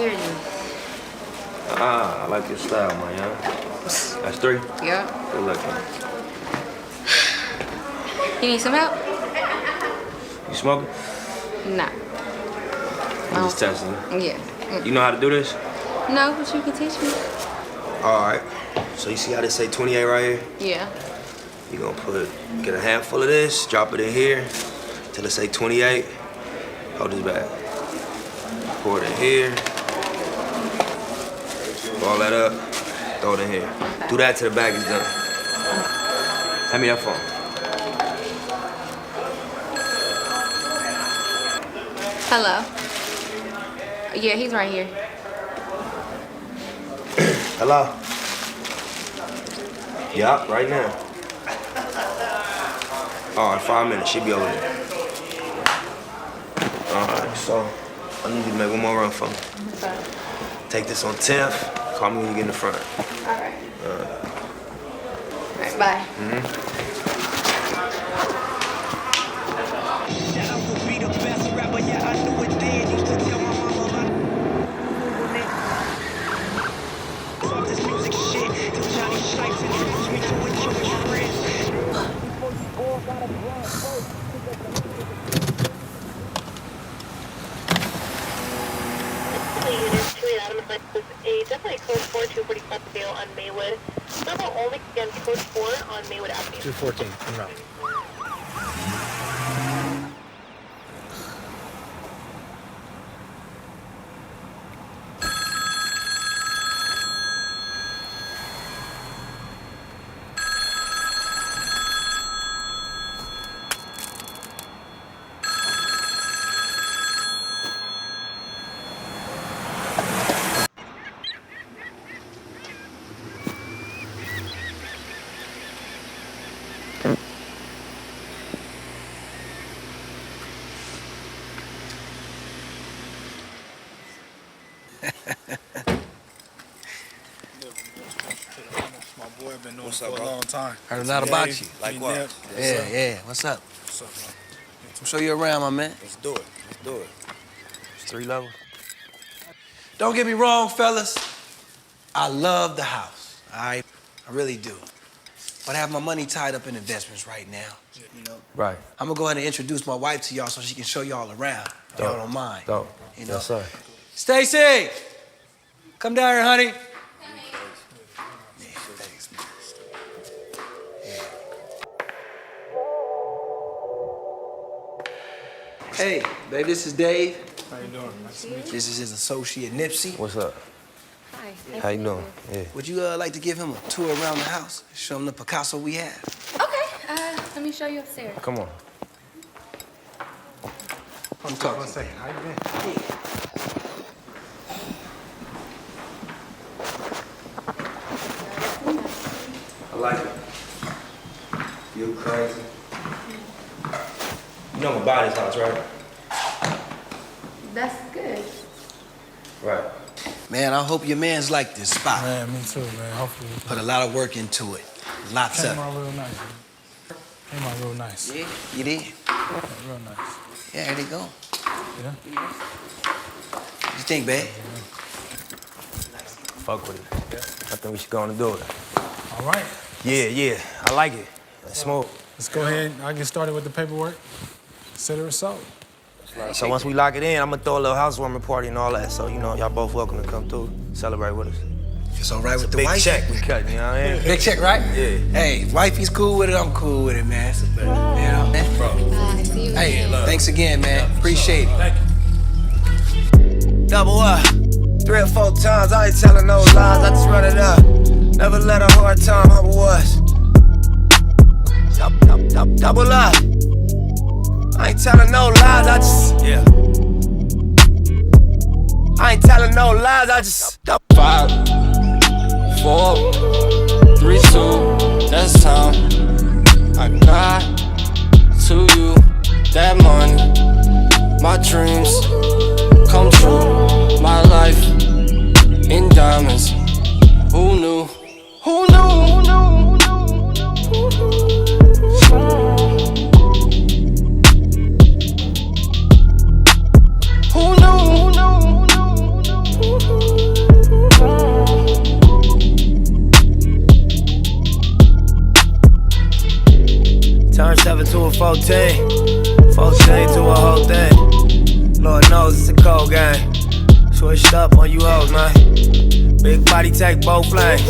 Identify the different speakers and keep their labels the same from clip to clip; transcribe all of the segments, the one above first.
Speaker 1: hear you.
Speaker 2: I like your style, man. That's 3?
Speaker 1: Yeah.
Speaker 2: Good luck, man.
Speaker 1: You need some help?
Speaker 2: You smoking?
Speaker 1: Nah.
Speaker 2: I'm just testing you.
Speaker 1: Yeah.
Speaker 2: You know how to do this?
Speaker 1: No, but you can teach me.
Speaker 2: Alright. So you see how they say 28 right here?
Speaker 1: Yeah.
Speaker 2: You're gonna get a handful of this, drop it in here, till it say 28. Hold this back. Pour it in here. Ball that up, throw it in here. Do that till the bag is done. Hand me that phone.
Speaker 1: Hello. Yeah, he's right here.
Speaker 2: Hello? Yup, right now. All right, 5 minutes, she'll be over there. All right, so I need you to make one more run for me.
Speaker 1: Okay.
Speaker 2: Take this on 10th. Call me when you get in the front.
Speaker 1: All right. All right, bye.
Speaker 3: Definitely code 4 245 bail on Maywood. Double only again code 4 on Maywood Avenue.
Speaker 4: 214, I'm out. Been knowing for a long time.
Speaker 5: Heard a lot about you.
Speaker 2: Like what?
Speaker 5: Yeah. What's up?
Speaker 4: What's up, man?
Speaker 5: I'm show you around, my man.
Speaker 2: Let's do it. It's 3 levels.
Speaker 5: Don't get me wrong, fellas. I love the house, all right? I really do. But I have my money tied up in investments right now, you know?
Speaker 2: Right.
Speaker 5: I'm gonna go ahead and introduce my wife to y'all so she can show y'all around. If y'all don't mind.
Speaker 2: Dope.
Speaker 5: You know?
Speaker 2: Yes, sir.
Speaker 5: Stacy! Come down here, honey. Hey, babe, this is Dave.
Speaker 4: How you doing? Nice to meet you.
Speaker 5: This is his associate, 𝒓𝒂𝒂𝒅𝒊𝒏𝒈.
Speaker 2: What's up?
Speaker 1: Hi.
Speaker 2: How you doing? Yeah.
Speaker 5: Would you like to give him a tour around the house? Show him the Picasso we have?
Speaker 1: Okay. Let me show you upstairs.
Speaker 2: Come on.
Speaker 5: I'm talking.
Speaker 4: 1 second. How you been?
Speaker 2: I like it. You crazy. You know I'm gonna buy this house, right?
Speaker 1: That's good.
Speaker 2: Right.
Speaker 5: Man, I hope your man's like this spot.
Speaker 4: Man, me too, man. Hopefully.
Speaker 5: Put a lot of work into it. Lots
Speaker 4: Came
Speaker 5: of it.
Speaker 4: out real nice, man. Came out real nice.
Speaker 5: Yeah, you did?
Speaker 4: Real nice.
Speaker 5: Yeah, there they go.
Speaker 4: Yeah?
Speaker 5: What you think, babe?
Speaker 2: Fuck with it. I think we should go on and do it.
Speaker 4: All right.
Speaker 2: Yeah. I like it. Let's smoke.
Speaker 4: Let's go ahead. I'll get started with the paperwork. Consider it so.
Speaker 2: So once we lock it in, I'm gonna throw a little housewarming party and all that. So, you know, y'all both welcome to come through, celebrate with us.
Speaker 5: If it's all right with the
Speaker 2: Big
Speaker 5: wife?
Speaker 2: check we cutting, you know what I mean?
Speaker 5: Big check, right?
Speaker 2: Yeah.
Speaker 5: Hey, if wifey's cool with it, I'm cool with it, man. You know?
Speaker 2: Bro.
Speaker 1: See you.
Speaker 5: Hey, thanks again, man. Appreciate it.
Speaker 4: Thank you.
Speaker 2: Double up. 3 or 4 times, I ain't telling no lies, I just run it up. Never let a hard time humble us. Double up. I ain't telling no lies, I just, yeah. I ain't telling no lies, I just
Speaker 6: 5, 4, 3, 2, that's time. I got to you that money. My dreams come true. My life in diamonds. Who knew? Who knew? Who knew? Who knew? Who knew? Who knew?
Speaker 5: Turn 7 to a 14, 14 to a whole thing. Lord knows it's a cold game. Switched up on you hoes, man. Big body take both lanes.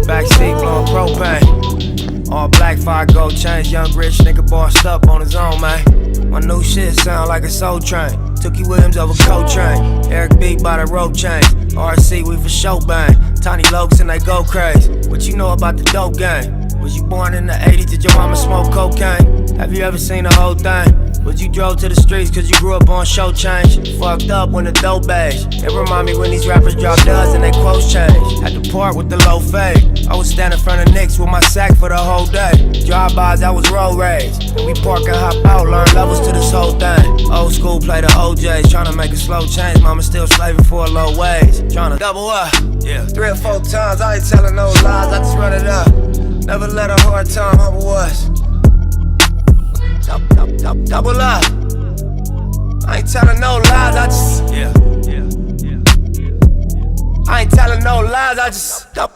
Speaker 5: Backseat blowing propane. All black, 5 gold chains. Young rich nigga bossed up on his own, man. My new shit sound like a soul train. 𝒂𝒑𝒉 over Coltrane. Eric B by the rope chains. RC, we for show bang. Tiny lokes and they go crazy. What you know about the dope game? Was you born in the 80s? Did your mama smoke cocaine? Have you ever seen the whole thing? Was you drove to the streets cause you grew up on show change? Fucked up when the dope age. It remind me when these rappers drop duds and they quotes change. Had to part with the low fade. I was standing in front of Knicks with my sack for the whole day. Drive-bys, I was road rage. And we park and hop out, learn levels to this whole thing. Old school play the OJs, tryna make a slow change. Mama still slaving for a low wage. Tryna double up, yeah. 3 or 4 times, I ain't telling no lies, I just run it up. Never let a hard time humble us. Double up. I ain't telling no lies, I just I ain't telling no lies, I just
Speaker 6: 5,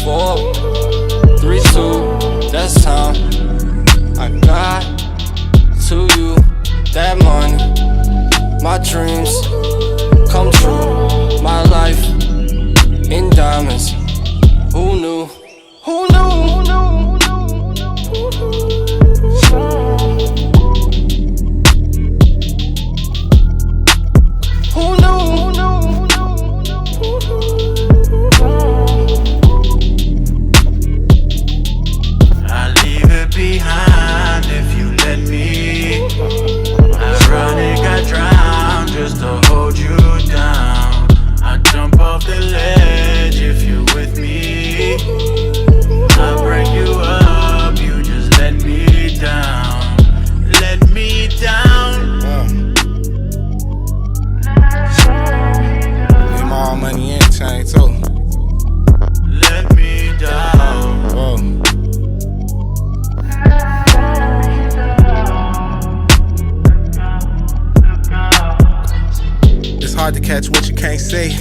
Speaker 6: 4, 3, 2, that's time. I got to you that money. My dreams come true. My life in diamonds. Who knew? Who knew? Who knew? Who knew?
Speaker 7: I'll leave it behind if you let me. Ironic, I drown just to hold you down. I jump off the ledge if you're with me. I bring you up, you just let me down. Let me down.
Speaker 8: Need my all money in chain too.
Speaker 7: Let me down.
Speaker 8: Whoa. It's hard to catch what you can't see.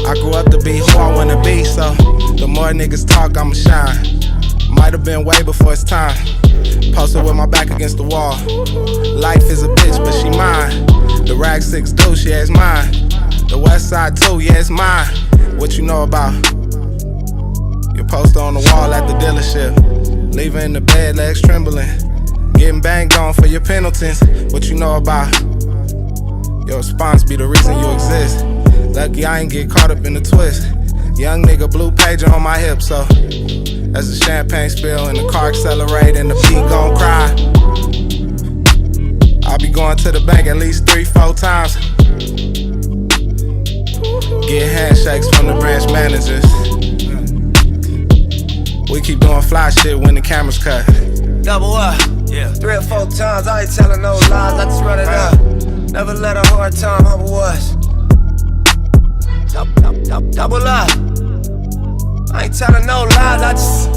Speaker 8: I grew up to be who I wanna be, so the more niggas talk, I'ma shine. Might have been way before it's time. Posted with my back against the wall. Life is a bitch, but she mine. The rag 6 too, yeah, it's mine. The west side too, yeah, it's mine. What you know about? Your poster on the wall at the dealership. Leaving in the bed, legs trembling. Getting banged on for your penalties. What you know about? Your response be the reason you exist. Lucky I ain't get caught up in the twist. Young nigga, blue pager on my hip, so as the champagne spill and the car accelerate and the beat gon' cry, I'll be going to the bank at least 3-4 times. Get handshakes from the branch managers. We keep doing fly shit when the cameras cut.
Speaker 5: double up, 3 or 4 times, I ain't telling no lies, I just run it up. Never let a hard time humble us. Double up. I ain't telling no lies, I just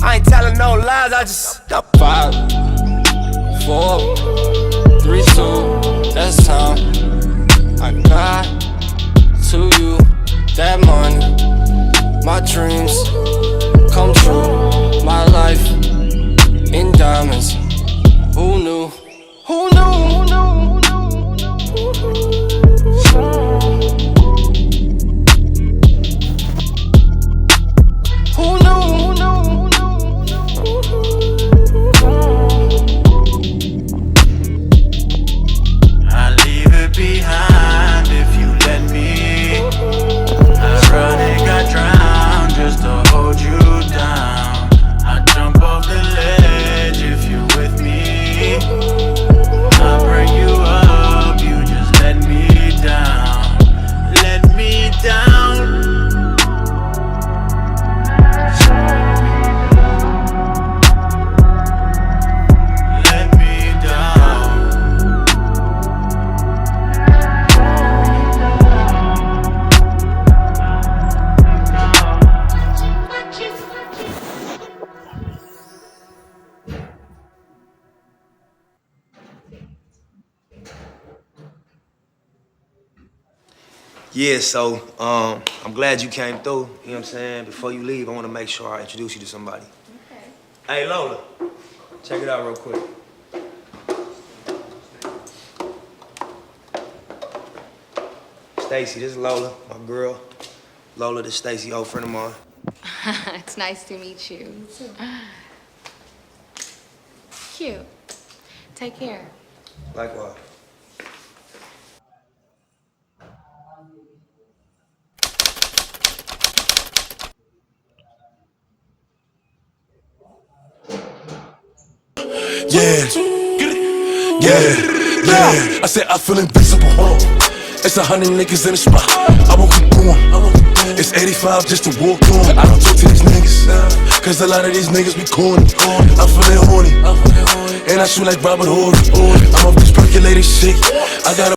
Speaker 5: I ain't telling no lies, I just
Speaker 6: 5, 4, 3, 2, that's time. I got to you that money. My dreams come true. My life in diamonds. Who knew? Who knew? Who knew? Who knew?
Speaker 7: I'll leave it behind if you let me. Ironic, I drown just to hold
Speaker 2: Yeah, so I'm glad you came through. You know what I'm saying? Before you leave, I want to make sure I introduce you to somebody.
Speaker 1: Okay.
Speaker 2: Hey, Lola, check it out real quick. Stacy, this is Lola, my girl. Lola, this is Stacy, old friend of mine.
Speaker 1: It's nice to meet you. Cute. Take care.
Speaker 2: Likewise.
Speaker 9: Yeah, I said I feel invincible. It's 100 niggas in the spot. I won't keep going. It's 85 just to walk on. I don't talk to these niggas, cause a lot of these niggas be corny. I'm feeling horny, and I shoot like Robert Horry. I'm off this percolated shit. I got a